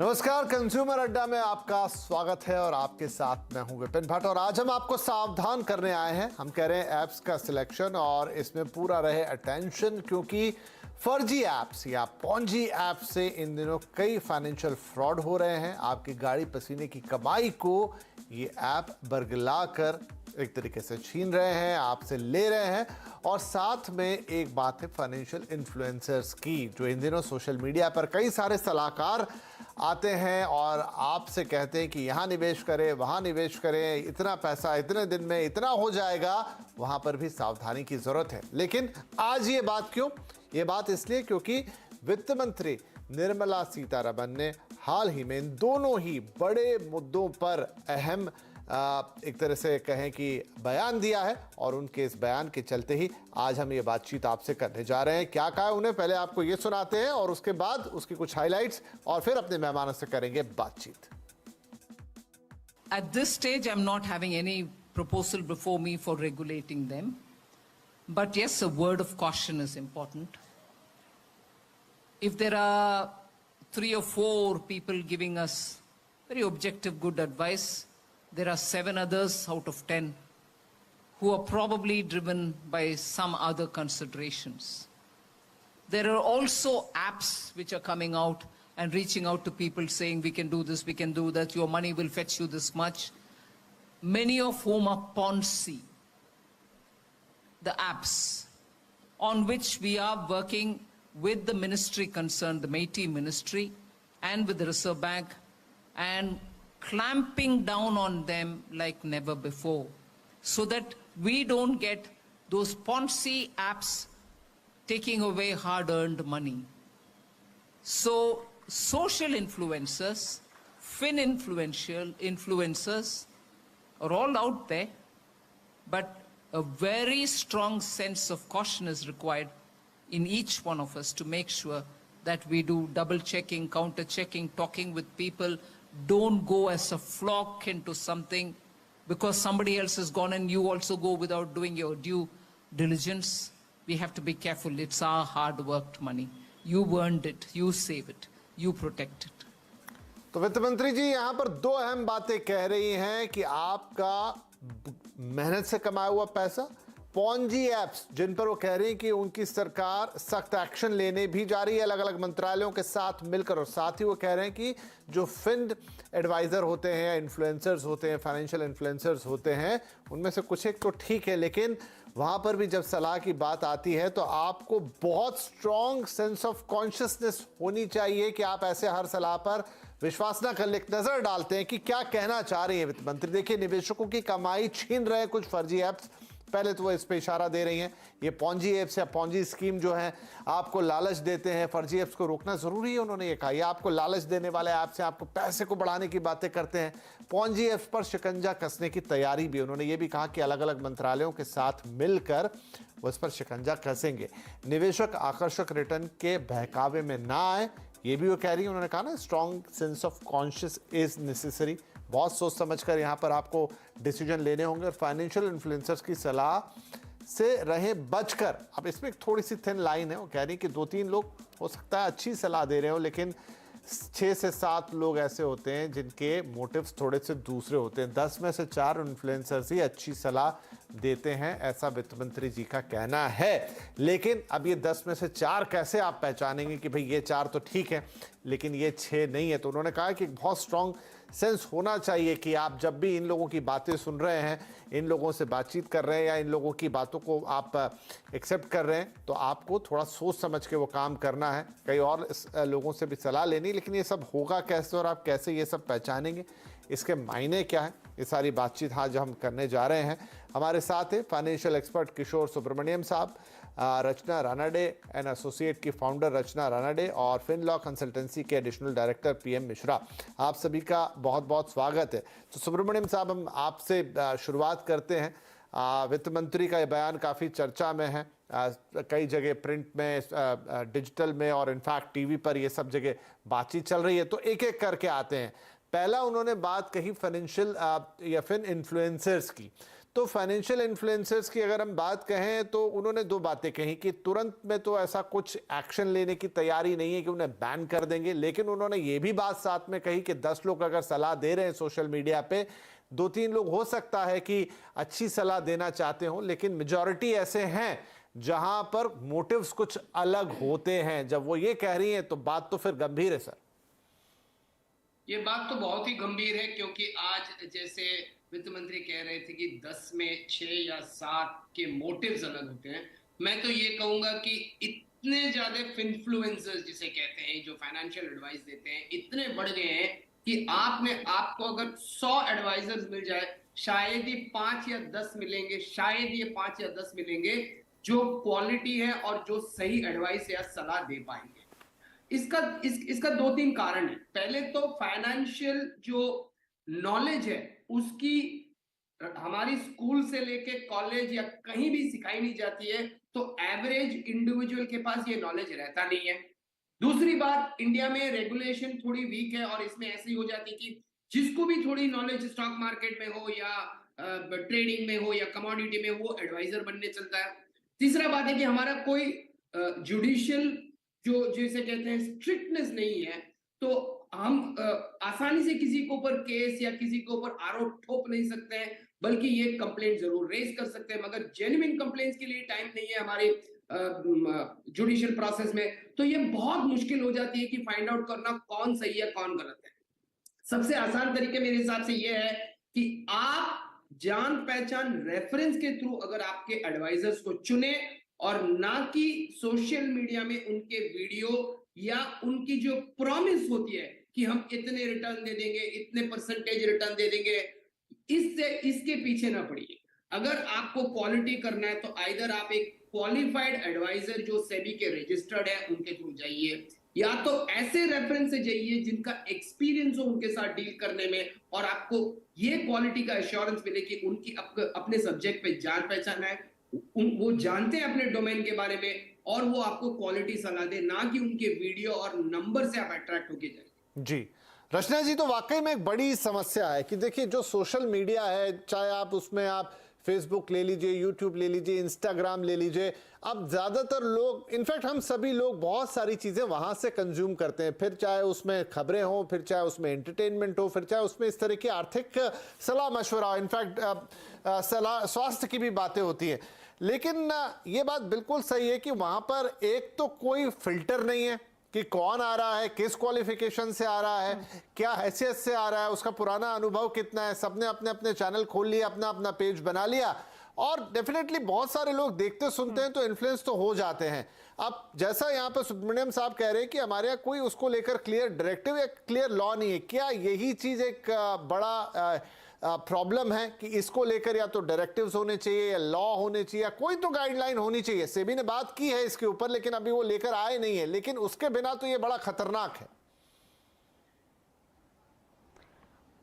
नमस्कार, कंज्यूमर अड्डा में आपका स्वागत है और आपके साथ मैं हूं विपिन भट्ट। और आज हम आपको सावधान करने आए हैं। हम कह रहे हैं ऐप्स का सिलेक्शन और इसमें पूरा रहे अटेंशन, क्योंकि फर्जी ऐप्स या पॉन्जी ऐप से इन दिनों कई फाइनेंशियल फ्रॉड हो रहे हैं। आपकी गाड़ी पसीने की कमाई को ये ऐप बरगला कर एक तरीके से छीन रहे हैं, आपसे ले रहे हैं। और साथ में एक बात है फाइनेंशियल इन्फ्लुएंसर्स की, जो इन दिनों सोशल मीडिया पर कई सारे सलाहकार आते हैं और आपसे कहते हैं कि यहाँ निवेश करें, वहाँ निवेश करें, इतना पैसा इतने दिन में इतना हो जाएगा। वहाँ पर भी सावधानी की ज़रूरत है। लेकिन आज ये बात क्यों? ये बात इसलिए क्योंकि वित्त मंत्री निर्मला सीतारमण ने हाल ही में इन दोनों ही बड़े मुद्दों पर अहम एक तरह से कहें कि बयान दिया है। और उनके इस बयान के चलते ही आज हम ये बातचीत आपसे करने जा रहे हैं। क्या कहा है उन्हें, पहले आपको ये सुनाते हैं और उसके बाद उसकी कुछ हाइलाइट्स और फिर अपने मेहमानों से करेंगे बातचीत। At this stage, I'm not having any proposal before me for regulating them. But yes, a word of caution is important. If there are 3 or 4 people giving us very objective, good advice, there are 7 others out of 10 who are probably driven by some other considerations. There are also apps which are coming out and reaching out to people saying, we can do this, we can do that, your money will fetch you this much. Many of whom are Ponzi, the apps on which we are working with the ministry concerned, the MeitY ministry, and with the Reserve Bank, and clamping down on them like never before, so that we don't get those Ponzi apps taking away hard-earned money. So social influencers, influential influencers are all out there, but a very strong sense of caution is required in each one of us to make sure that we do double checking, counter checking, talking with people. Don't go as a flock into something because somebody else has gone and you also go without doing your due diligence. We have to be careful. It's our hard worked money. You earned it, you save it, you protect it. तो वित्त मंत्री जी यहाँ पर 2 अहम बातें कह रही हैं कि आपका मेहनत से कमाया हुआ पैसा, पॉन्जी ऐप्स जिन पर वो कह रही हैं कि उनकी सरकार सख्त एक्शन लेने भी जा रही है अलग अलग मंत्रालयों के साथ मिलकर। और साथ ही वो कह रहे हैं कि जो फिंड एडवाइज़र होते हैं, इन्फ्लुएंसर्स होते हैं, फाइनेंशियल इन्फ्लुएंसर्स होते हैं, उनमें से कुछ एक तो ठीक है, लेकिन वहाँ पर भी जब सलाह की बात आती है तो आपको बहुत स्ट्रॉन्ग सेंस ऑफ कॉन्शियसनेस होनी चाहिए कि आप ऐसे हर सलाह पर विश्वास ना कर ले। नजर डालते हैं कि क्या कहना चाह रही है वित्त मंत्री। देखिए, निवेशकों की कमाई छीन रहे हैं कुछ फर्जी ऐप्स। पहले तो वो इस पे इशारा दे रही हैं, ये पॉन्जी ऐप्स या पॉन्जी स्कीम जो है आपको लालच देते हैं। फर्जी ऐप्स को रोकना जरूरी है, उन्होंने ये कहा। ये आपको लालच देने वाले ऐप्स से आपको पैसे को बढ़ाने की बातें करते हैं। पॉन्जी ऐप्स पर शिकंजा कसने की तैयारी भी। उन्होंने ये भी कहा कि अलग अलग मंत्रालयों के साथ मिलकर वो इस पर शिकंजा कसेंगे। निवेशक आकर्षक रिटर्न के बहकावे में ना आए, ये भी वो कह रही है। उन्होंने कहा ना, strong sense of conscious is necessary. बहुत सोच समझकर यहाँ पर आपको डिसीजन लेने होंगे और फाइनेंशियल इन्फ्लुएंसर्स की सलाह से रहें बचकर। अब इसमें एक थोड़ी सी थिन लाइन है। वो कह रही कि 2-3 लोग हो सकता है अच्छी सलाह दे रहे हो, लेकिन 6 से 7 लोग ऐसे होते हैं जिनके मोटिव्स थोड़े से दूसरे होते हैं। 10 में से 4 इन्फ्लुएंसर्स ही अच्छी सलाह देते हैं, ऐसा वित्त मंत्री जी का कहना है। लेकिन अब ये 10 में से 4 कैसे आप पहचानेंगे कि भाई ये 4 तो ठीक है लेकिन ये 6 नहीं है? तो उन्होंने कहा कि बहुत स्ट्रॉन्ग सेंस होना चाहिए कि आप जब भी इन लोगों की बातें सुन रहे हैं, इन लोगों से बातचीत कर रहे हैं या इन लोगों की बातों को आप एक्सेप्ट कर रहे हैं, तो आपको थोड़ा सोच समझ के वो काम करना है। कई और लोगों से भी सलाह लेनी, लेकिन ये सब होगा कैसे और आप कैसे ये सब पहचानेंगे, इसके मायने क्या है, ये सारी बातचीत आज हम करने जा रहे हैं। हमारे साथ है फाइनेंशियल एक्सपर्ट किशोर सुब्रमण्यम साहब, रचना रानाडे एंड एसोसिएट की फाउंडर रचना रानाडे और फिनलॉ कंसल्टेंसी के एडिशनल डायरेक्टर PM मिश्रा। आप सभी का बहुत बहुत स्वागत है। तो सुब्रमण्यम साहब, हम आपसे शुरुआत करते हैं। वित्त मंत्री का ये बयान काफ़ी चर्चा में है, कई जगह प्रिंट में, डिजिटल में और इनफैक्ट TV पर ये सब जगह बातचीत चल रही है। तो एक एक करके आते हैं। पहला उन्होंने बात कही फाइनेंशियल या फिर इन्फ्लुएंसर्स की। तो फाइनेंशियल इन्फ्लुएंसर्स की अगर हम बात कहें तो उन्होंने दो बातें कही कि तुरंत में तो ऐसा कुछ एक्शन लेने की तैयारी नहीं है कि उन्हें बैन कर देंगे, लेकिन उन्होंने ये भी बात साथ में कही कि 10 लोग अगर सलाह दे रहे हैं सोशल मीडिया पे, 2-3 लोग हो सकता है कि अच्छी सलाह देना चाहते हो, लेकिन मेजॉरिटी ऐसे हैं जहां पर मोटिव्स कुछ अलग होते हैं। जब वो ये कह रही हैं तो बात तो फिर गंभीर है सर। ये बात तो बहुत ही गंभीर है, क्योंकि आज जैसे वित्त मंत्री कह रहे थे कि 10 में 6 या 7 के मोटिव्स अलग होते हैं। मैं तो ये कहूंगा कि इतने ज्यादा इन्फ्लुएंसर्स जिसे कहते हैं, जो फाइनेंशियल एडवाइस देते हैं, इतने बढ़ गए हैं कि आपको अगर 100 एडवाइजर्स मिल जाए, शायद ही 5 या 10 मिलेंगे, शायद ये 5 या 10 मिलेंगे जो क्वालिटी है और जो सही एडवाइस या सलाह दे पाएंगे। इसका 2-3 कारण है। पहले तो फाइनेंशियल जो नॉलेज है उसकी हमारी स्कूल से लेके कॉलेज या कहीं भी सिखाई नहीं जाती है, तो एवरेज इंडिविजुअल के पास ये नॉलेज रहता नहीं है। दूसरी बात, इंडिया में रेगुलेशन थोड़ी वीक है और इसमें ऐसी हो जाती है कि जिसको भी थोड़ी नॉलेज स्टॉक मार्केट में हो या ट्रेडिंग में हो या कमोडिटी में हो, वो एडवाइजर बनने चलता है। तीसरा बात है कि हमारा कोई जुडिशियल जो जिसे कहते हैं स्ट्रिक्टनेस नहीं है, तो हम आसानी से किसी के ऊपर केस या किसी के ऊपर आरोप ठोक नहीं सकते हैं, बल्कि ये कंप्लेंट जरूर रेज कर सकते हैं, मगर जेन्युइन कंप्लेंट्स के लिए टाइम नहीं है हमारे जुडिशियल प्रोसेस में। तो ये बहुत मुश्किल हो जाती है कि फाइंड आउट करना कौन सही है कौन गलत है। सबसे आसान तरीके मेरे हिसाब से ये है कि आप जान पहचान रेफरेंस के थ्रू अगर आपके एडवाइजर्स को चुने, और ना कि सोशल मीडिया में उनके वीडियो या उनकी जो प्रॉमिस होती है कि हम इतने रिटर्न दे देंगे, इतने परसेंटेज रिटर्न दे देंगे, इसके पीछे ना पड़िए। अगर आपको क्वालिटी करना है तो आइदर आप एक क्वालिफाइड एडवाइजर जो सेबी के रजिस्टर्ड है उनके थ्रू जाइए, या तो ऐसे रेफरेंस से जाइए जिनका एक्सपीरियंस हो उनके साथ डील करने में, और आपको ये क्वालिटी का एश्योरेंस मिले कि उनकी अपने सब्जेक्ट पे जान पहचान है, वो जानते हैं अपने डोमेन के बारे में, और वो आपको क्वालिटी सलाह दे, ना कि उनके वीडियो और नंबर से आप अट्रैक्ट होके जाए। जी रचना जी, तो वाकई में एक बड़ी समस्या है कि देखिए जो सोशल मीडिया है, चाहे आप उसमें आप फेसबुक ले लीजिए, यूट्यूब ले लीजिए, इंस्टाग्राम ले लीजिए, अब ज़्यादातर लोग, इनफैक्ट हम सभी लोग बहुत सारी चीज़ें वहाँ से कंज्यूम करते हैं, फिर चाहे उसमें खबरें हो, फिर चाहे उसमें एंटरटेनमेंट हो, फिर चाहे उसमें इस तरह की आर्थिक सलाह मशवरा हो, इनफैक्ट सलाह स्वास्थ्य की भी बातें होती हैं। लेकिन ये बात बिल्कुल सही है कि वहाँ पर एक तो कोई फिल्टर नहीं है कि कौन आ रहा है, किस क्वालिफिकेशन से आ रहा है, क्या हैसियत से आ रहा है, उसका पुराना अनुभव कितना है। सबने अपने अपने चैनल खोल लिया, अपना अपना पेज बना लिया, और डेफिनेटली बहुत सारे लोग देखते सुनते हैं तो इन्फ्लुएंस तो हो जाते हैं। अब जैसा यहाँ पर सुब्रमण्यम साहब कह रहे हैं कि हमारे यहाँ कोई उसको लेकर क्लियर डायरेक्टिव या क्लियर लॉ नहीं है, क्या यही चीज़ एक बड़ा प्रॉब्लम है कि इसको लेकर या तो डायरेक्टिव्स होने चाहिए या लॉ होने चाहिए या कोई तो गाइडलाइन होनी चाहिए? सेबी ने बात की है इसके ऊपर, लेकिन अभी वो लेकर आए नहीं है, लेकिन उसके बिना तो ये बड़ा खतरनाक है।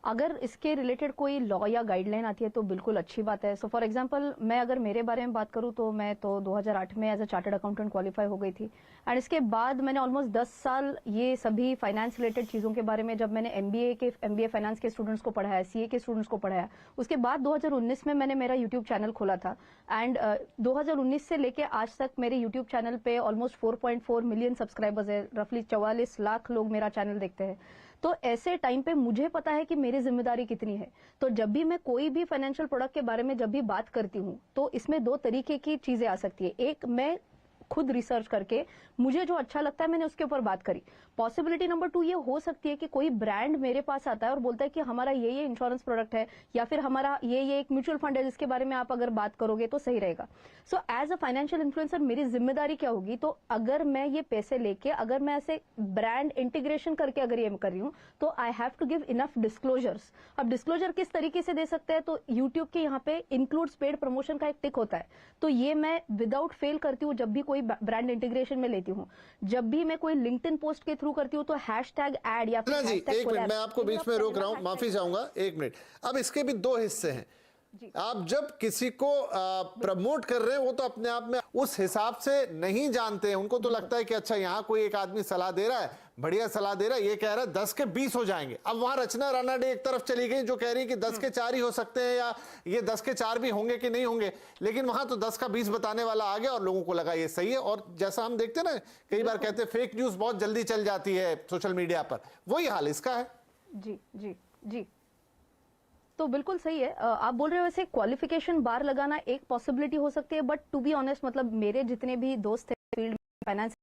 अगर इसके रिलेटेड कोई लॉ या गाइडलाइन आती है तो बिल्कुल अच्छी बात है। सो फॉर एग्जांपल, मैं अगर मेरे बारे में बात करूं तो मैं तो 2008 में as a chartered accountant qualify हो गई थी, एंड इसके बाद मैंने ऑलमोस्ट 10 साल ये सभी फाइनेंस रिलेटेड चीज़ों के बारे में, जब मैंने एमबीए फाइनेंस के स्टूडेंट्स को पढ़ाया, सीए के स्टूडेंट्स को पढ़ाया, उसके बाद 2019 में मैंने मेरा यूट्यूब चैनल खोला था, एंड 2019 से लेके आज तक मेरे यूट्यूब चैनल पे ऑलमोस्ट 4.4 मिलियन सब्सक्राइबर्स है, रफली 44 लाख लोग मेरा चैनल देखते हैं। तो ऐसे टाइम पे मुझे पता है कि मेरी जिम्मेदारी कितनी है। तो जब भी मैं कोई भी फाइनेंशियल प्रोडक्ट के बारे में जब भी बात करती हूँ तो इसमें 2 तरीके की चीजें आ सकती है। एक, मैं खुद रिसर्च करके मुझे जो अच्छा लगता है मैंने उसके ऊपर बात करी। पॉसिबिलिटी नंबर 2 ये हो सकती है कि कोई ब्रांड मेरे पास आता है और बोलता है कि हमारा ये इंश्योरेंस प्रोडक्ट है, या फिर हमारा ये एक म्यूचुअल फंड है जिसके बारे में आप अगर बात करोगे तो सही रहेगा। So as a financial influencer मेरी जिम्मेदारी क्या होगी? तो अगर मैं ये पैसे लेके, अगर मैं ऐसे ब्रांड इंटीग्रेशन करके अगर ये कर रही हूँ तो I have to give enough disclosures. अब डिस्क्लोजर किस तरीके से दे सकते हैं? तो यूट्यूब के यहाँ पे इंक्लूड्स पेड प्रमोशन का एक टिक होता है, तो ये मैं विदाउट फेल करती हूँ जब भी कोई ब्रांड इंटीग्रेशन में लेती हूँ। जब भी मैं कोई लिंक्डइन पोस्ट के थ्रू करती हूँ तो हैशटैग ऐड या फिर जी, एक मिनट, मैं आपको बीच में रोक रहा हूँ, माफी चाहूंगा, 1 मिनट। अब इसके भी 2 हिस्से हैं। आप जब किसी को प्रमोट कर रहे हैं वो तो अपने आप में उस हिसाब से नहीं जानते हैं, उनको तो लगता है कि अच्छा यहाँ कोई एक आदमी सलाह दे रहा है, बढ़िया सलाह दे रहा है, ये कह रहा है 10 के 20 हो जाएंगे। अब वहां रचना रानाडे एक तरफ चली गई जो कह रही है कि 10 के 4 ही हो सकते हैं, या ये 10 के 4 भी होंगे कि नहीं होंगे, लेकिन वहां तो 10 का 20 बताने वाला आ गया और लोगों को लगा ये सही है। और जैसा हम देखते हैं ना, कई बार कहते हैं फेक न्यूज बहुत जल्दी चल जाती है सोशल मीडिया पर, वही हाल इसका है। जी जी जी, तो बिल्कुल सही है। आप बोल रहे हो वैसे क्वालिफिकेशन बार लगाना एक पॉसिबिलिटी हो सकती है, बट टू बी ऑनेस्ट मतलब मेरे जितने भी दोस्त हैं फील्ड में फाइनेंस,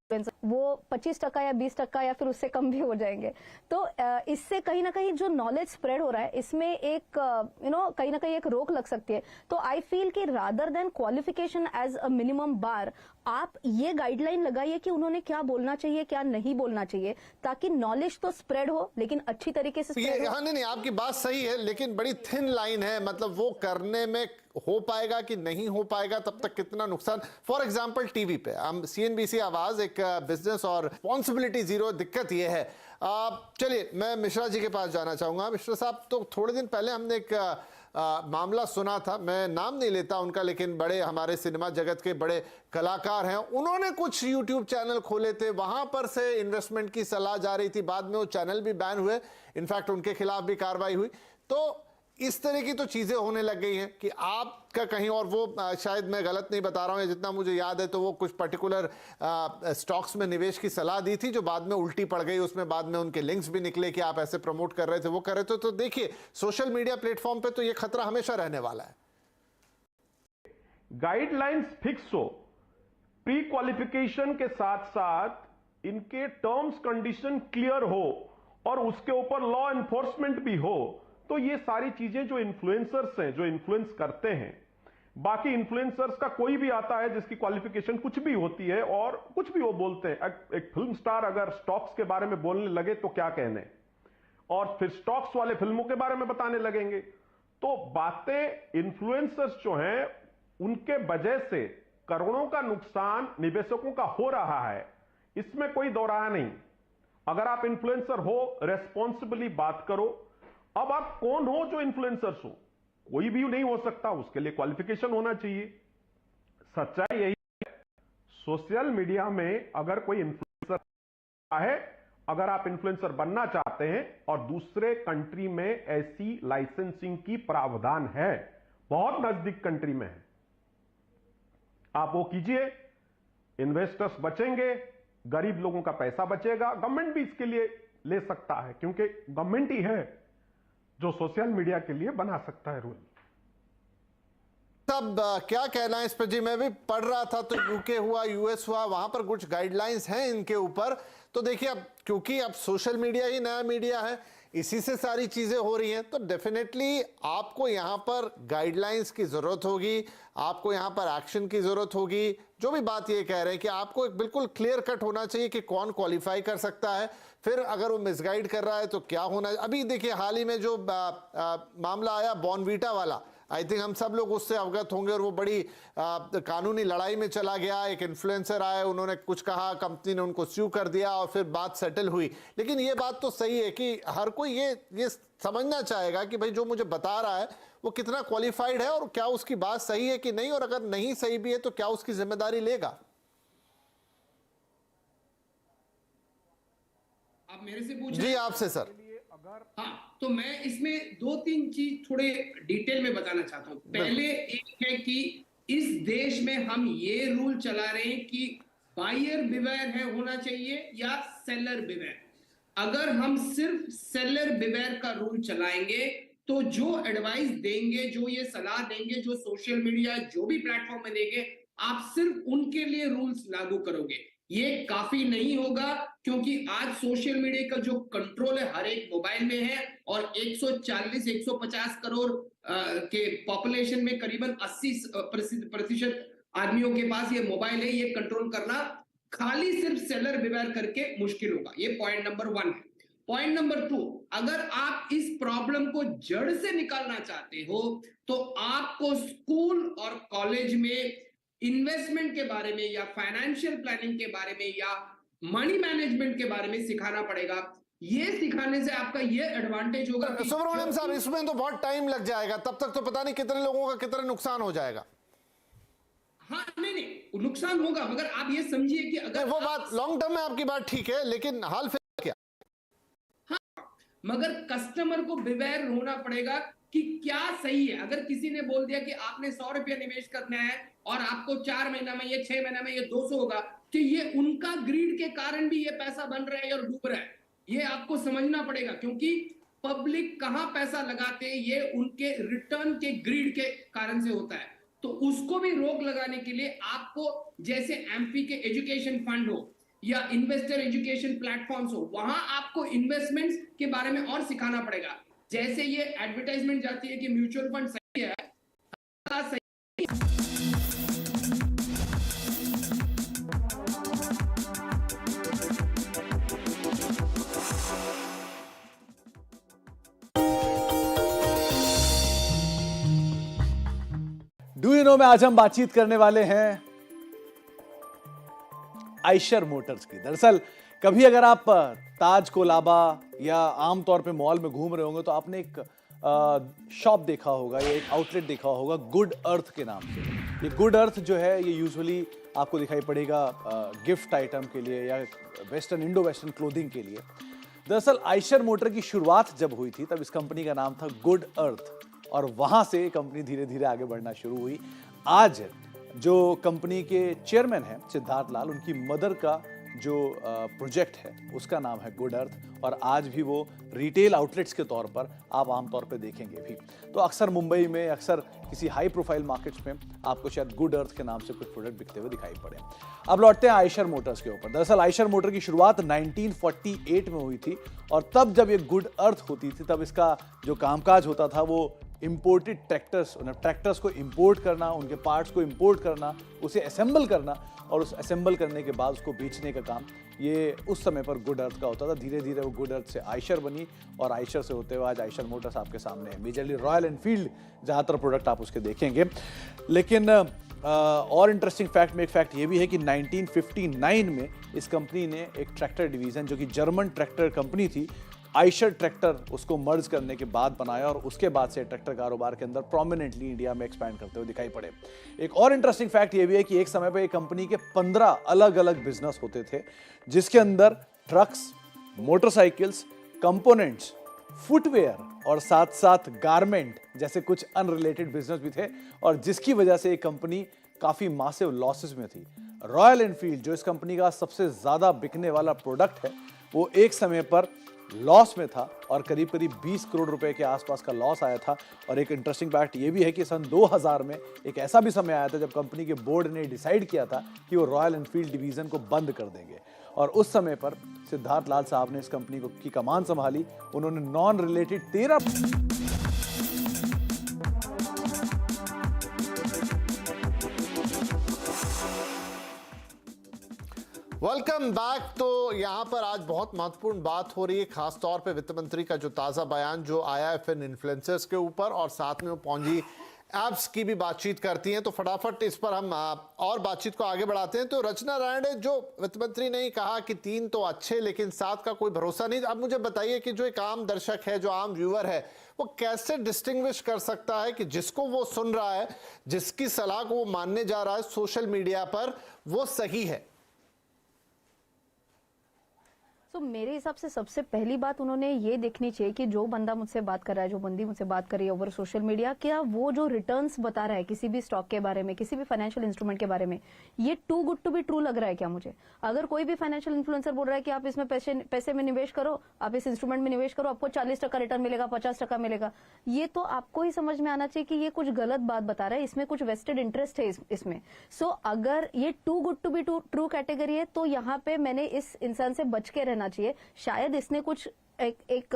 वो 25% या 20% या फिर उससे कम भी हो जाएंगे। तो इससे कहीं ना कहीं जो नॉलेज स्प्रेड हो रहा है इसमें एक कहीं ना कहीं एक रोक लग सकती है। तो आई फील कि rather than qualification as a minimum bar, आप ये गाइडलाइन लगाइए कि उन्होंने क्या बोलना चाहिए क्या नहीं बोलना चाहिए, ताकि नॉलेज तो स्प्रेड हो लेकिन अच्छी तरीके से स्प्रेड हो। हाँ नहीं, आपकी बात सही है, लेकिन बड़ी थिन लाइन है, मतलब वो करने में हो पाएगा कि नहीं हो पाएगा, तब तक कितना नुकसान। फॉर एग्जांपल टीवी पे हम सीएनबीसी आवाज एक बिजनेस और रिस्पॉन्सिबिलिटी जीरो, दिक्कत ये है। चलिए मैं मिश्रा जी के पास जाना चाहूंगा। मिश्रा साहब, तो थोड़े दिन पहले हमने एक मामला सुना था, मैं नाम नहीं लेता उनका, लेकिन बड़े हमारे सिनेमा जगत के बड़े कलाकार हैं, उन्होंने कुछ यूट्यूब चैनल खोले थे, वहां पर से इन्वेस्टमेंट की सलाह जा रही थी, बाद में वो चैनल भी बैन हुए, इनफैक्ट उनके खिलाफ भी कार्रवाई हुई। तो इस तरह की तो चीजें होने लग गई हैं कि आपका कहीं, और वो शायद मैं गलत नहीं बता रहा हूं, जितना मुझे याद है तो वो कुछ पर्टिकुलर स्टॉक्स में निवेश की सलाह दी थी जो बाद में उल्टी पड़ गई, उसमें बाद में उनके लिंक्स भी निकले कि आप ऐसे प्रमोट कर रहे थे, वो कर रहे थे। तो देखिए सोशल मीडिया प्लेटफॉर्म पे तो ये खतरा हमेशा रहने वाला है। गाइडलाइंस फिक्स हो, प्री क्वालिफिकेशन के साथ साथ इनके टर्म्स कंडीशन क्लियर हो और उसके ऊपर लॉ एनफोर्समेंट भी हो, तो ये सारी चीजें जो इन्फ्लुएंसर्स हैं, जो इन्फ्लुएंस करते हैं, बाकी इन्फ्लुएंसर्स का कोई भी आता है जिसकी क्वालिफिकेशन कुछ भी होती है और कुछ भी वो बोलते हैं। एक फिल्म स्टार अगर स्टॉक्स के बारे में बोलने लगे तो क्या कहने, और फिर स्टॉक्स वाले फिल्मों के बारे में बताने लगेंगे। तो बातें इन्फ्लुएंसर्स जो हैं उनके वजह से करोड़ों का नुकसान निवेशकों का हो रहा है, इसमें कोई दो राय नहीं। अगर आप इन्फ्लुएंसर हो, रेस्पॉन्सिबली बात करो। अब आप कौन हो जो इन्फ्लुएंसर्स हो? कोई भी नहीं हो सकता, उसके लिए क्वालिफिकेशन होना चाहिए। सच्चाई यही है, सोशल मीडिया में अगर कोई इन्फ्लुएंसर है, अगर आप इन्फ्लुएंसर बनना चाहते हैं और दूसरे कंट्री में ऐसी लाइसेंसिंग की प्रावधान है, बहुत नजदीक कंट्री में है, आप वो कीजिए, इन्वेस्टर्स बचेंगे, गरीब लोगों का पैसा बचेगा। गवर्नमेंट भी इसके लिए ले सकता है, क्योंकि गवर्नमेंट ही है जो सोशल मीडिया के लिए बना सकता है रूल। तब क्या कहना है इस पर जी? मैं भी पढ़ रहा था, तो यूके हुआ, यूएस हुआ, वहां पर कुछ गाइडलाइंस हैं इनके ऊपर। तो देखिए अब क्योंकि अब सोशल मीडिया ही नया मीडिया है, इसी से सारी चीजें हो रही हैं, तो डेफिनेटली आपको यहां पर गाइडलाइंस की जरूरत होगी, आपको यहां पर एक्शन की जरूरत होगी। जो भी बात ये कह रहे हैं कि आपको एक बिल्कुल क्लियर कट होना चाहिए कि कौन क्वालिफाई कर सकता है, फिर अगर वो मिसगाइड कर रहा है तो क्या होना है। अभी देखिए हाल ही में जो मामला आया बॉर्नवीटा वाला, आई थिंक हम सब लोग उससे अवगत होंगे, और वो बड़ी कानूनी लड़ाई में चला गया। एक इन्फ्लुएंसर आए, उन्होंने कुछ कहा, कंपनी ने उनको स्यू कर दिया और फिर बात सेटल हुई। लेकिन ये बात तो सही है कि हर कोई ये समझना चाहेगा कि भाई जो मुझे बता रहा है वो कितना क्वालिफाइड है और क्या उसकी बात सही है कि नहीं, और अगर नहीं सही भी है तो क्या उसकी जिम्मेदारी लेगा। आप मेरे से पूछ जी आपसे सर। हाँ, तो मैं इसमें 2-3 चीज थोड़े डिटेल में बताना चाहता हूँ। पहले एक है कि इस देश में हम ये रूल चला रहे हैं कि बायर बिवेयर है होना चाहिए या सेलर बिवेयर। अगर हम सिर्फ सेलर बिवेयर का रूल चलाएंगे तो जो एडवाइस देंगे, जो ये सलाह देंगे, जो सोशल मीडिया जो भी प्लेटफॉर्म में देंगे, आप सिर्फ उनके लिए रूल्स लागू करोगे। ये काफी नहीं होगा, क्योंकि आज सोशल मीडिया का जो कंट्रोल है हर एक मोबाइल में है, और 140-150 करोड़ के पॉपुलेशन में करीबन 80% आदमियों के पास ये मोबाइल है। ये कंट्रोल करना खाली सिर्फ सेलर बिवेयर करके मुश्किल होगा। ये पॉइंट नंबर 1 है। पॉइंट नंबर 2, अगर आप इस प्रॉब्लम को जड़ से निकालना चाहते हो तो आपको स्कूल और कॉलेज में इन्वेस्टमेंट के बारे में या फाइनेंशियल प्लानिंग के बारे में या मनी मैनेजमेंट के बारे में सिखाना पड़ेगा। ये सिखाने से आपका ये एडवांटेज होगा कि सुब्रमण्यम साहब, इसमें तो बहुत टाइम लग जाएगा, तब तक तो पता नहीं कितने लोगों का कितना नुकसान हो जाएगा। हाँ नहीं नुकसान होगा, मगर आप ये समझिए कि अगर वो बात लॉन्ग टर्म में आपकी बात ठीक है, लेकिन हाल फिलहाल क्या? मगर कस्टमर को बिवेयर होना पड़ेगा कि क्या सही है। अगर किसी ने बोल दिया कि आपने 100 रुपया निवेश करना है और आपको 4 महीना में ये 6 महीना में ये 200 होगा, तो ये उनका ग्रीड के कारण भी ये पैसा बन रहा है और डूब रहा है। ये आपको समझना पड़ेगा, क्योंकि पब्लिक कहां पैसा लगाते हैं ये उनके रिटर्न के ग्रीड के कारण से होता है। तो उसको भी रोक लगाने के लिए आपको, जैसे एमपी के एजुकेशन फंड हो या इन्वेस्टर एजुकेशन प्लेटफॉर्म्स हो, वहां आपको इन्वेस्टमेंट्स के बारे में और सिखाना पड़ेगा। जैसे ये एडवर्टाइजमेंट जाती है कि म्यूचुअल फंड सही है, सही डू यू नो में आज हम बातचीत करने वाले हैं आइशर मोटर्स की। दरअसल कभी अगर आप ताज कोलाबा या आमतौर पे मॉल में घूम रहे होंगे तो आपने एक शॉप देखा होगा या एक आउटलेट देखा होगा गुड अर्थ के नाम से। ये गुड अर्थ जो है ये यूजुअली आपको दिखाई पड़ेगा गिफ्ट आइटम के लिए या वेस्टर्न इंडो वेस्टर्न क्लोथिंग के लिए। दरअसल आइशर मोटर की शुरुआत जब हुई थी तब इस कंपनी का नाम था गुड अर्थ और वहां से कंपनी धीरे धीरे आगे बढ़ना शुरू हुई। आज जो कंपनी के चेयरमैन हैं सिद्धार्थ लाल, उनकी मदर का जो प्रोजेक्ट है उसका नाम है गुड अर्थ और आज भी वो रिटेल आउटलेट्स के तौर पर आप आमतौर पर देखेंगे भी। तो अक्सर मुंबई में, अक्सर किसी हाई प्रोफाइल मार्केट्स में आपको शायद गुड अर्थ के नाम से कुछ प्रोडक्ट बिकते हुए दिखाई पड़े। अब लौटते हैं आइशर मोटर्स के ऊपर। दरअसल आइशर मोटर की शुरुआत 1948 में हुई थी और तब जब ये गुड अर्थ होती थी तब इसका जो कामकाज होता था वो इंपोर्टेड ट्रैक्टर्स को इंपोर्ट करना, उनके पार्ट्स को इंपोर्ट करना, उसे असेंबल करना और उस असेंबल करने के बाद उसको बेचने का काम ये उस समय पर गुड अर्थ का होता था। धीरे धीरे वो गुड अर्थ से आइशर बनी और आइशर से होते हुए आज आइशर मोटर्स आपके सामने है। मेजरली रॉयल एनफील्ड ज़्यादातर प्रोडक्ट आप उसके देखेंगे। लेकिन और इंटरेस्टिंग फैक्ट में एक फैक्ट ये भी है कि 1959 में इस कंपनी ने एक ट्रैक्टर डिवीज़न जो कि जर्मन ट्रैक्टर कंपनी थी, आइशर ट्रैक्टर, उसको मर्ज करने के बाद बनाया और उसके बाद से ट्रैक्टर कारोबार के अंदर प्रोमिनेंटली इंडिया में एक्सपैंड करते हुए दिखाई पड़े। एक और इंटरेस्टिंग फैक्ट ये भी है कि एक समय पर एक कंपनी के 15 अलग अलग बिजनेस होते थे जिसके अंदर ट्रक्स, मोटरसाइकिल्स, कंपोनेंट्स, फुटवेयर और साथ साथ गारमेंट जैसे कुछ अनरिलेटेड बिजनेस भी थे और जिसकी वजह से ये कंपनी काफी मासिव लॉसेस में थी। रॉयल एनफील्ड जो इस कंपनी का सबसे ज्यादा बिकने वाला प्रोडक्ट है वो एक समय पर लॉस में था और करीब करीब 20 करोड़ रुपए के आसपास का लॉस आया था। और एक इंटरेस्टिंग फैक्ट ये भी है कि सन 2000 में एक ऐसा भी समय आया था जब कंपनी के बोर्ड ने डिसाइड किया था कि वो रॉयल एनफील्ड डिवीजन को बंद कर देंगे और उस समय पर सिद्धार्थ लाल साहब ने इस कंपनी को की कमान संभाली। उन्होंने नॉन रिलेटेड 13 वेलकम बैक। तो यहां पर आज बहुत महत्वपूर्ण बात हो रही है, खास तौर पे वित्त मंत्री का जो ताजा बयान जो आया है फिर इन्फ्लुएंसर्स के ऊपर और साथ में वो पौंजी एप्स की भी बातचीत करती हैं। तो फटाफट इस पर हम और बातचीत को आगे बढ़ाते हैं। तो रचना राणे, जो वित्त मंत्री ने कहा कि 3 तो अच्छे लेकिन 7 का कोई भरोसा नहीं। अब मुझे बताइए कि जो एक आम दर्शक है, जो आम व्यूअर है, वो कैसे डिस्टिंग्विश कर सकता है कि जिसको वो सुन रहा है, जिसकी सलाह को वो मानने जा रहा है सोशल मीडिया पर, वो सही है? तो मेरे हिसाब से सबसे पहली बात उन्होंने ये देखनी चाहिए कि जो बंदा मुझसे बात कर रहा है, जो बंदी मुझसे बात कर रही है ओवर सोशल मीडिया, क्या वो जो रिटर्न्स बता रहा है किसी भी स्टॉक के बारे में, किसी भी फाइनेंशियल इंस्ट्रूमेंट के बारे में, ये too good to be true लग रहा है क्या मुझे? अगर कोई भी फाइनेंशियल इन्फ्लुएंसर बोल रहा है कि आप इसमें पैसे में निवेश करो, आप इस इंस्ट्रूमेंट में निवेश करो, आपको 40% रिटर्न मिलेगा, 50% मिलेगा, ये तो आपको ही समझ में आना चाहिए कि ये कुछ गलत बात बता रहा है, इसमें कुछ वेस्टेड इंटरेस्ट है इसमें। सो अगर ये too good to be true category है तो यहाँ पे मैंने इस इंसान से बच के रहना चाहिए। शायद इसने कुछ एक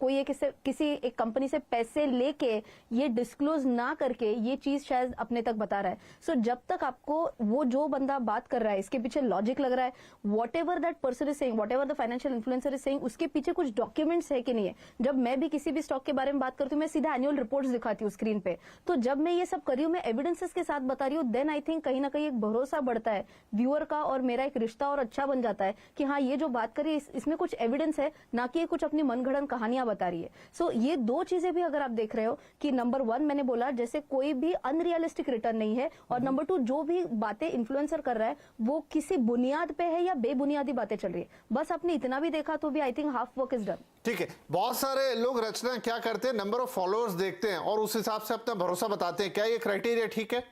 कोई एक किसी एक कंपनी से पैसे लेके ये डिस्क्लोज ना करके ये चीज शायद अपने तक बता रहा है. सो जब तक आपको वो जो बंदा बात कर रहा है इसके पीछे लॉजिक लग रहा है, what ever that person is saying, what ever the financial influencer is saying, उसके पीछे कुछ डॉक्यूमेंट्स है कि नहीं है. जब मैं भी किसी भी स्टॉक के बारे में बात करती हूँ, मैं सीधा एनुअल रिपोर्ट्स दिखाती हूँ स्क्रीन पे. तो जब मैं ये सब कर रही हूँ, मैं एविडेंसेस के साथ बता रही हूँ, देन आई थिंक कहीं ना कहीं एक भरोसा बढ़ता है व्यूअर का और मेरा एक रिश्ता और अच्छा बन जाता है कि हाँ ये जो बात करी इसमें कुछ एविडेंस है, ना कि कुछ अपनी मनगढ़ंत कहानियां बता रही है. सो ये दो चीजें भी अगर आप देख रहे हो कि नंबर 1 मैंने बोला जैसे कोई भी अनरियलिस्टिक रिटर्न नहीं है, और नंबर 2 जो भी बातें इन्फ्लुएंसर कर रहा है वो किसी बुनियाद पे है या बेबुनियादी बातें चल रही है. बस आपने इतना भी देखा तो भी I think half work is done. ठीक है, बहुत सारे लोग रचना क्या करते हैं, नंबर ऑफ फॉलोअर्स देखते हैं और उस हिसाब से अपना भरोसा बताते हैं. क्या ये क्राइटेरिया ठीक है?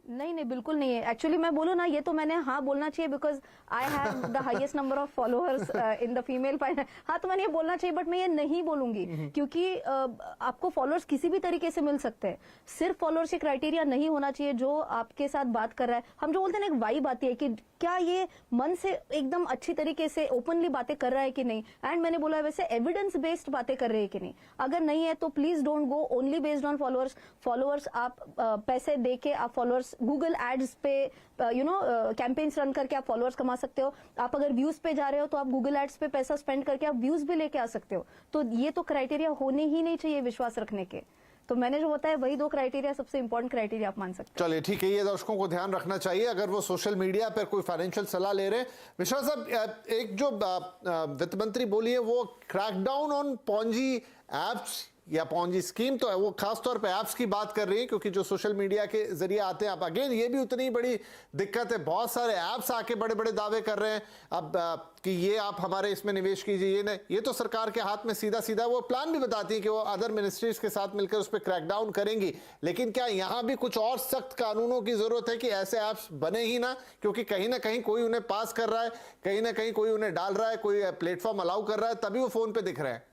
नहीं, बिल्कुल नहीं है. एक्चुअली मैं बोलूँ ना, ये तो मैंने हाँ बोलना चाहिए because I have the highest number of followers in the female. हाँ तो मैंने ये बोलना चाहिए, बट मैं ये नहीं बोलूंगी क्योंकि आपको फॉलोअर्स किसी भी तरीके से मिल सकते हैं. सिर्फ फॉलोअर्स की क्राइटेरिया नहीं होना चाहिए जो आपके साथ बात कर रहा है. हम जो बोलते हैं ना, एक वाइब आती है कि क्या ये मन से एकदम अच्छी तरीके से ओपनली बातें कर रहा है कि नहीं. एंड मैंने बोला वैसे एविडेंस बेस्ड बातें कर रहे हैं कि नहीं. अगर नहीं है तो please don't go only based on followers. आप पैसे दे के आप फॉलोअर्स गूगल एड्स पे कैंपेन्स रन करके आप फॉलोअर्स कमा सकते हो. आप अगर व्यूज पे जा रहे हो तो आप गूगल एड्स पे पैसा स्पेंड करके आप व्यूज भी लेके आ सकते हो. तो ये तो क्राइटेरिया होने ही नहीं चाहिए विश्वास रखने के. तो मैंने जो बताया वही 2 क्राइटेरिया सबसे इंपॉर्टेंट क्राइटेरिया आप मान सकते हैं. चलिए ठीक है, ये दर्शकों को ध्यान रखना चाहिए अगर वो सोशल मीडिया पर कोई फाइनेंशियल सलाह ले रहे हैं. विश्वास साहब, एक जो वित्त मंत्री बोली है वो क्रैकडाउन ऑन पॉन्जी एप्स या पॉन्जी स्कीम, तो है वो खास तौर पे ऐप्स की बात कर रही है क्योंकि जो सोशल मीडिया के जरिए आते हैं. अब अगेन ये भी उतनी बड़ी दिक्कत है, बहुत सारे ऐप्स आके बड़े बड़े दावे कर रहे हैं अब कि ये आप हमारे इसमें निवेश कीजिए. ये नहीं, ये तो सरकार के हाथ में सीधा सीधा वो प्लान भी बताती है कि वो अदर मिनिस्ट्रीज के साथ मिलकर उस पर क्रैकडाउन करेंगी. लेकिन क्या यहाँ भी कुछ और सख्त कानूनों की जरूरत है कि ऐसे ऐप्स बने ही ना, क्योंकि कहीं ना कहीं कोई उन्हें पास कर रहा है, कहीं ना कहीं कोई उन्हें डाल रहा है, कोई प्लेटफॉर्म अलाउ कर रहा है, तभी वो फोन पे दिख रहे हैं.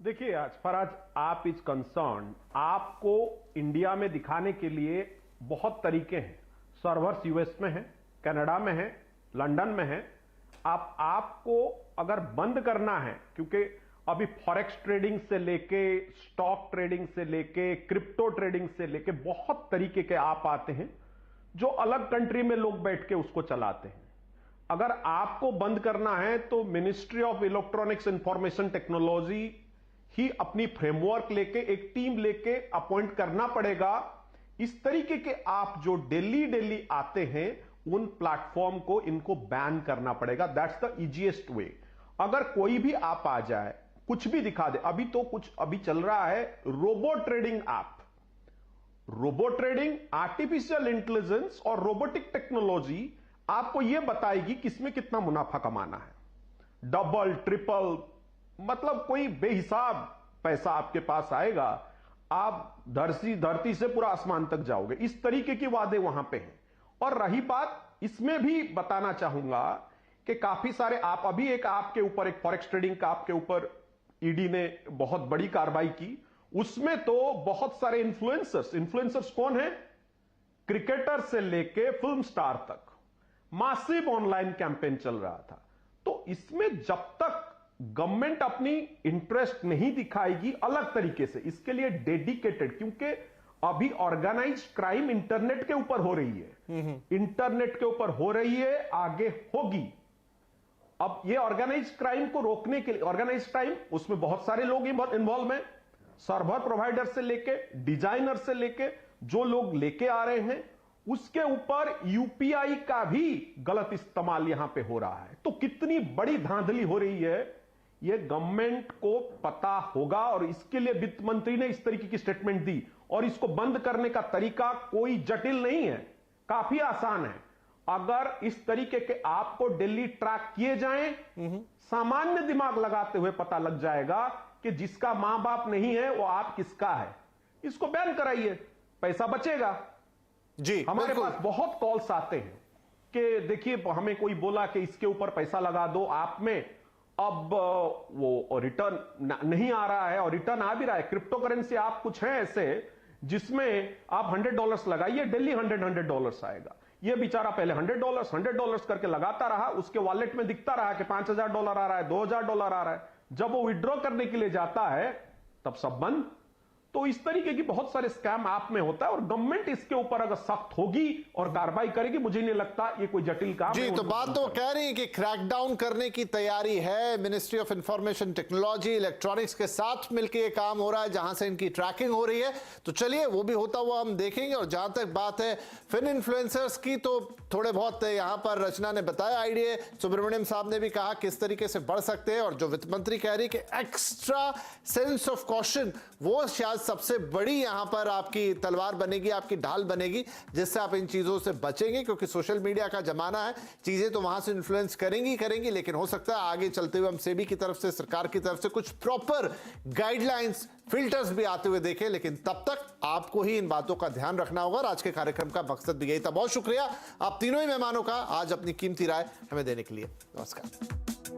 देखिए, आज फराज आप इज कंसर्न, आपको इंडिया में दिखाने के लिए बहुत तरीके हैं. सर्वर्स यूएस में है, कनाडा में है, लंदन में है. आपको अगर बंद करना है, क्योंकि अभी फॉरेक्स ट्रेडिंग से लेके स्टॉक ट्रेडिंग से लेके क्रिप्टो ट्रेडिंग से लेके बहुत तरीके के ऐप आते हैं जो अलग कंट्री में लोग बैठ के उसको चलाते हैं. अगर आपको बंद करना है तो ministry of electronics information technology ही अपनी फ्रेमवर्क लेके, एक टीम लेके अपॉइंट करना पड़ेगा. इस तरीके के आप जो डेली आते हैं उन प्लेटफॉर्म को इनको बैन करना पड़ेगा. That's the easiest way. अगर कोई भी आप आ जाए, कुछ भी दिखा दे. अभी चल रहा है robo trading app. Robo trading, artificial intelligence और रोबोटिक टेक्नोलॉजी आपको यह बताएगी किसमें कितना मुनाफा कमाना है. डबल ट्रिपल, मतलब कोई बेहिसाब पैसा आपके पास आएगा. आप धरती से पूरा आसमान तक जाओगे. इस तरीके की वादे वहां पे हैं. और रही बात, इसमें भी बताना चाहूंगा कि काफी सारे आप, अभी एक आपके ऊपर, एक फॉरेक्स ट्रेडिंग का आपके ऊपर ईडी ने बहुत बड़ी कार्रवाई की. उसमें तो बहुत सारे इन्फ्लुएंसर्स कौन है? क्रिकेटर से लेके फिल्म स्टार तक मासिव ऑनलाइन कैंपेन चल रहा था. तो इसमें जब तक गवर्नमेंट अपनी इंटरेस्ट नहीं दिखाएगी अलग तरीके से, इसके लिए डेडिकेटेड, क्योंकि अभी ऑर्गेनाइज क्राइम इंटरनेट के ऊपर हो रही है. इंटरनेट के ऊपर हो रही है, आगे होगी. अब ये ऑर्गेनाइज क्राइम को रोकने के लिए, ऑर्गेनाइज क्राइम, उसमें बहुत सारे लोग इन्वॉल्व हैं. सर्वर प्रोवाइडर से लेके, डिजाइनर से लेके, जो लोग लेके आ रहे हैं, उसके ऊपर यूपीआई का भी गलत इस्तेमाल यहां पे हो रहा है. तो कितनी बड़ी धांधली हो रही है ये गवर्नमेंट को पता होगा. और इसके लिए वित्त मंत्री ने इस तरीके की स्टेटमेंट दी. और इसको बंद करने का तरीका कोई जटिल नहीं है, काफी आसान है. अगर इस तरीके के आपको डेली ट्रैक किए जाएं, सामान्य दिमाग लगाते हुए पता लग जाएगा कि जिसका मां बाप नहीं है वो आप किसका है. इसको बैन कराइए, पैसा बचेगा. जी, हमारे पास बहुत कॉल्स आते हैं कि देखिए हमें कोई बोला कि इसके ऊपर पैसा लगा दो आप में, अब वो रिटर्न नहीं आ रहा है, और रिटर्न आ भी रहा है. क्रिप्टो करेंसी आप कुछ हैं ऐसे जिसमें आप $100 लगाइए, डेली $100 आएगा. ये बेचारा पहले $100 करके लगाता रहा, उसके वॉलेट में दिखता रहा कि $5,000 आ रहा है, $2,000 आ रहा है। जब वो विड्रॉ करने के लिए जाता है तब सब बंद। तो इस तरीके की बहुत सारे स्कैम ऐप में होता है और गवर्नमेंट इसके ऊपर अगर सख्त होगी और कार्रवाई करेगी, मुझे नहीं लगता ये कोई जटिल काम जी। है। तो बात तो कह रही है कि क्रैकडाउन करने की तैयारी है, ministry of information technology, electronics के साथ मिलकर ये काम हो रहा है, जहां से इनकी ट्रैकिंग हो रही है। तो चलिए वो भी होता हुआ हम देखेंगे। और जहां तक बात है फिन इन्फ्लुएंसर्स की, तो थोड़े बहुत यहां पर रचना ने बताया आइडिया, सुब्रमण्यम साहब ने भी कहा किस तरीके से बढ़ सकते हैं। और जो वित्त मंत्री कह रही है कि एक्स्ट्रा सेंस ऑफ कॉशन, वो शायद सबसे बड़ी यहां पर आपकी तलवार बनेगी, आपकी ढाल बनेगी, जिससे आप इन चीजों से बचेंगे। क्योंकि सोशल मीडिया का जमाना है, चीजें तो वहां से इन्फ्लुएंस करेंगी, लेकिन हो सकता है आगे चलते हुए हम सेबी की तरफ से, सरकार की तरफ से कुछ प्रॉपर गाइडलाइंस, फिल्टर्स भी आते हुए देखें। लेकिन तब तक आपको ही इन बातों का ध्यान रखना होगा। और आज के कार्यक्रम का मकसद भी यही था। बहुत शुक्रिया आप तीनों ही मेहमानों का आज अपनी कीमती राय हमें देने के लिए। नमस्कार।